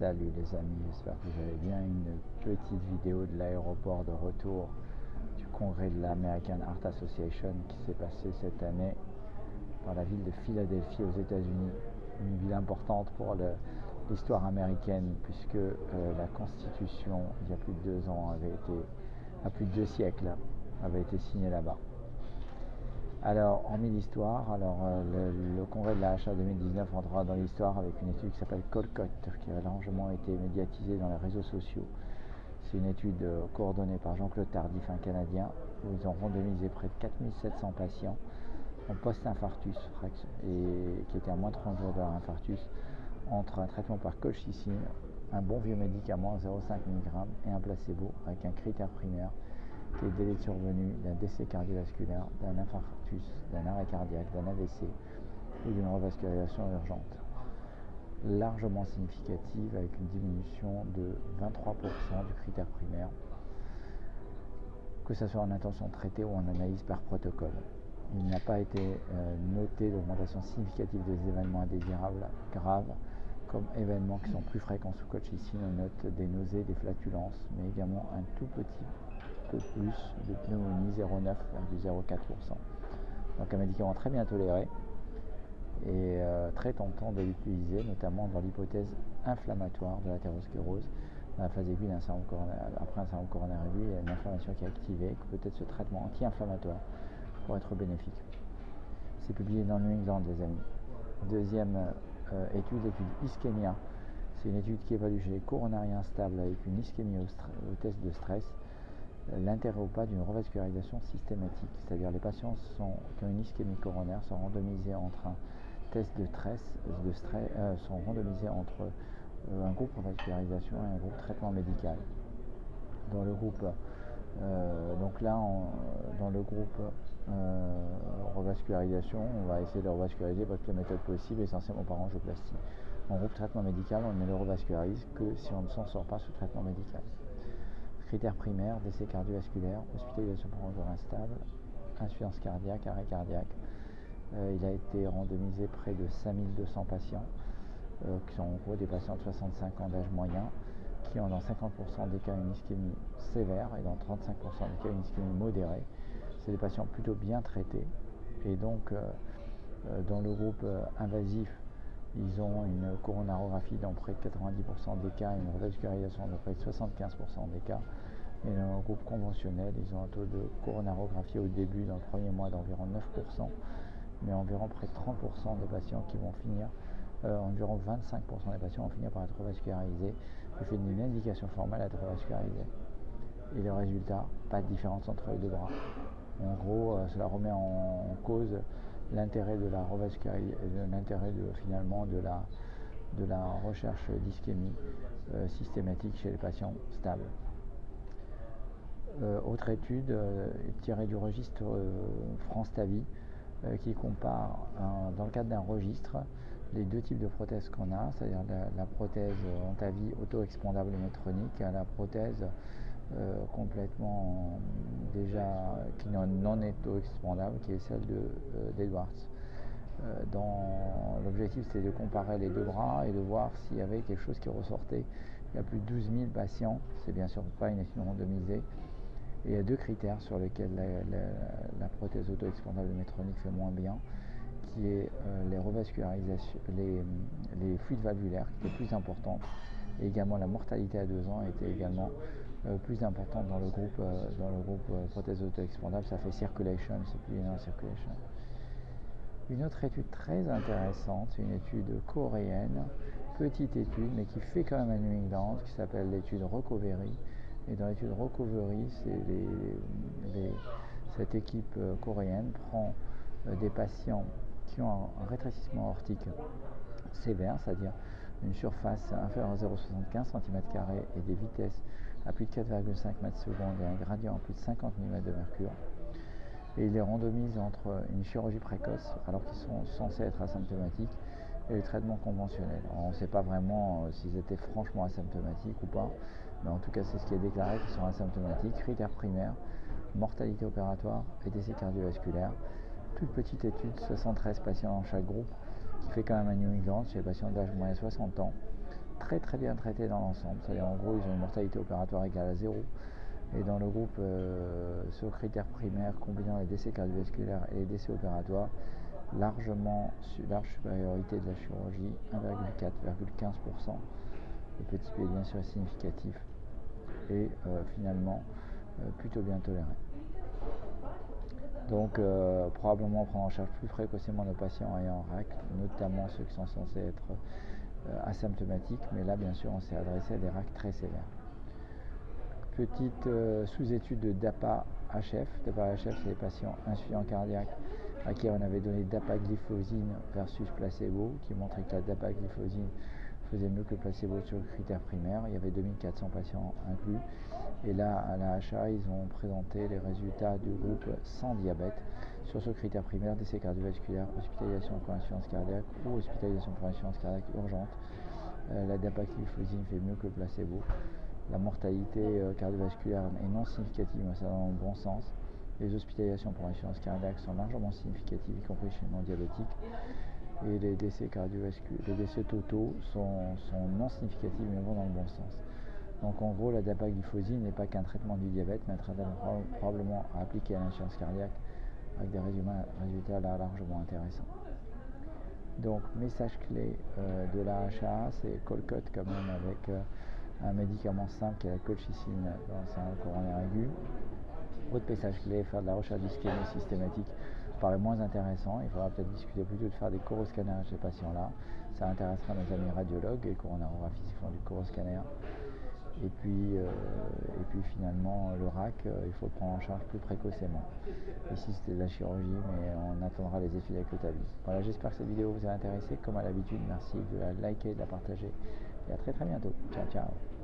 Salut les amis, j'espère que vous allez bien. Une petite vidéo de l'aéroport de retour du congrès de l'American Heart Association qui s'est passé cette année dans la ville de Philadelphie aux États-Unis. Une ville importante pour l'histoire américaine puisque la Constitution, il y a plus de 2 ans, plus de 2 siècles, avait été signée là-bas. Alors, hormis l'histoire, le congrès de la HA 2019 entrera dans l'histoire avec une étude qui s'appelle Colcott, qui a largement été médiatisée dans les réseaux sociaux. C'est une étude coordonnée par Jean-Claude Tardif, un Canadien, où ils ont randomisé près de 4700 patients en post-infarctus, et qui étaient à moins de 30 jours de leur infarctus, entre un traitement par colchicine, un bon vieux médicament 0,5 mg et un placebo avec un critère primaire qui est le délai de survenue d'un décès cardiovasculaire, d'un infarctus, d'un arrêt cardiaque, d'un AVC ou d'une revascularisation urgente, largement significative avec une diminution de 23% du critère primaire, que ce soit en intention de traiter ou en analyse par protocole. Il n'a pas été noté d'augmentation significative des événements indésirables graves, comme événements qui sont plus fréquents sous colchicine. On note des nausées, des flatulences, mais également un tout petit peu plus de pneumonie, 0,9,04%. Donc un médicament très bien toléré et très tentant de l'utiliser, notamment dans l'hypothèse inflammatoire de l'athérosclérose. Dans la phase aiguë d'un syndrome coronaire, après un syndrome coronaire aigu, il y a une inflammation qui est activée, et que peut-être ce traitement anti-inflammatoire pourrait être bénéfique. C'est publié dans le New England, les amis. Deuxième étude ischémia. C'est une étude qui évalue chez les coronariens instables avec une ischémie au test de stress l'intérêt ou pas d'une revascularisation systématique, c'est-à-dire les patients qui ont une ischémie coronaire sont randomisés entre un test de stress, sont randomisés entre un groupe revascularisation et un groupe traitement médical. Dans le groupe dans le groupe revascularisation, on va essayer de revasculariser par toutes les méthodes possibles, essentiellement par angioplastie. En groupe traitement médical, on ne le revascularise que si on ne s'en sort pas sous traitement médical. Critères primaires, décès cardiovasculaire, hospitalisation pour un jour instable, insuffisance cardiaque, arrêt cardiaque. Il a été randomisé près de 5200 patients, qui sont en gros des patients de 65 ans d'âge moyen, qui ont dans 50% des cas une ischémie sévère et dans 35% des cas une ischémie modérée. C'est des patients plutôt bien traités. Et donc, dans le groupe invasif, ils ont une coronarographie dans près de 90% des cas, une revascularisation de près de 75% des cas. Et dans le groupe conventionnel, ils ont un taux de coronarographie au début, dans le premier mois, d'environ 9%, mais environ près de 30% des patients qui vont finir, environ 25% des patients vont finir par être revascularisés, du fait d'une indication formelle à être revascularisés. Et le résultat, pas de différence entre les deux bras. En gros, cela remet en cause l'intérêt de la revascularisation, l'intérêt de la recherche d'ischémie systématique chez les patients stables. Autre étude tirée du registre France TAVI qui compare dans le cadre d'un registre les deux types de prothèses qu'on a, c'est-à-dire la prothèse en TAVI auto-expandable métronique à la prothèse complètement déjà qui non est auto-expandable, qui est celle d'Edwards. L'objectif c'était de comparer les deux bras et de voir s'il y avait quelque chose qui ressortait. Il y a plus de 12 000 patients, c'est bien sûr pas une étude randomisée. Et il y a deux critères sur lesquels la prothèse auto-expandable métronique fait moins bien, qui est les revascularisations, les fuites valvulaires qui étaient plus importantes, et également la mortalité à 2 ans était également plus importante dans le groupe prothèse auto-expandable. Ça fait circulation, c'est plus linéaire circulation. Une autre étude très intéressante, c'est une étude coréenne, petite étude, mais qui fait quand même à New England, qui s'appelle l'étude Recovery. Et dans l'étude Recovery, cette équipe coréenne prend des patients qui ont un rétrécissement aortique sévère, c'est-à-dire une surface inférieure à 0,75 cm² et des vitesses à plus de 4,5 mètres secondes et un gradient à plus de 50 mm de mercure. Et il les randomise entre une chirurgie précoce, alors qu'ils sont censés être asymptomatiques, et le traitement conventionnel. Alors, on ne sait pas vraiment s'ils étaient franchement asymptomatiques ou pas, mais en tout cas c'est ce qui est déclaré qu'ils sont asymptomatiques. Critères primaires, mortalité opératoire et décès cardiovasculaire. Toute petite étude, 73 patients dans chaque groupe, qui fait quand même à New England, chez les patients d'âge moyen 60 ans, très très bien traités dans l'ensemble. C'est-à-dire en gros ils ont une mortalité opératoire égale à 0. Et dans le groupe sur critères primaires combinant les décès cardiovasculaires et les décès opératoires, large supériorité de la chirurgie, 1,4-1,15%. Le petit p bien sûr est significatif et finalement plutôt bien toléré. Donc probablement prendre en charge plus précocement nos patients ayant RAC, notamment ceux qui sont censés être asymptomatiques, mais là bien sûr on s'est adressé à des RAC très sévères. Petite sous-étude de DAPA-HF. DAPA-HF, c'est les patients insuffisants cardiaques à qui on avait donné dapagliflozine versus placebo, qui montrait que la dapagliflozine faisait mieux que le placebo sur le critère primaire. Il y avait 2400 patients inclus. Et là, à la HA, ils ont présenté les résultats du groupe sans diabète sur ce critère primaire, décès cardiovasculaire, hospitalisation pour insuffisance cardiaque ou hospitalisation pour insuffisance cardiaque urgente. La dapagliflozine fait mieux que le placebo. La mortalité cardiovasculaire est non significative, mais ça va dans le bon sens. Les hospitalisations pour insuffisance cardiaque sont largement significatives, y compris chez les non-diabétiques. Et les décès totaux sont non significatifs, mais vont dans le bon sens. Donc en gros, la dapagliflozine n'est pas qu'un traitement du diabète, mais un traitement probablement à appliquer à l'insuffisance cardiaque, avec des résultats là largement intéressants. Donc, message clé de la HA, c'est Colcott quand même avec un médicament simple qui est la colchicine dans un coronaire aigu. Autre message clé, faire de la recherche d'ischémie systématique paraît moins intéressant. Il faudra peut-être discuter plutôt de faire des coroscanners chez ces patients-là. Ça intéressera nos amis radiologues et coronarographistes qui font du coroscanner. Et puis finalement, le RAC, il faut le prendre en charge plus précocement. Ici, c'était de la chirurgie, mais on attendra les études avec le TAVI. Voilà, j'espère que cette vidéo vous a intéressé. Comme à l'habitude, merci de la liker, de la partager. Et à très très bientôt. Ciao, ciao.